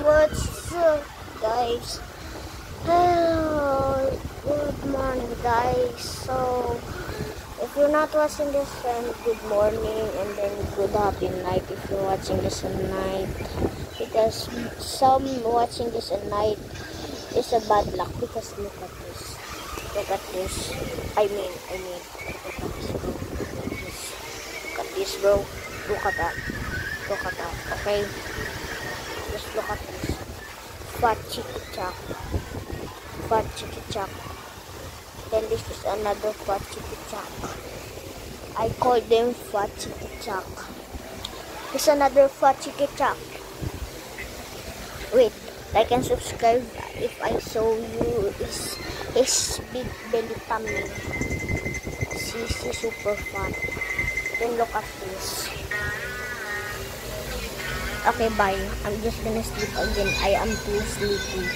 What's up, guys? Hello, good morning, guys. So, if you're not watching this, then good morning, and then good happy night if you're watching this at night. Because some watching this at night is a bad luck. Because look at this. Look at this. I mean, look at this, bro. Look at that. Look at that. Okay. Just look at this. Fat chicky chak. Fat chicky chak. Then this is another fat chicky chak. I call them fat chicky chak. This is another fat chicky chak. Wait, like and subscribe if I show you his big belly tummy. She's super fat. Then look at this. Okay, bye. I'm just gonna sleep again. I am too sleepy.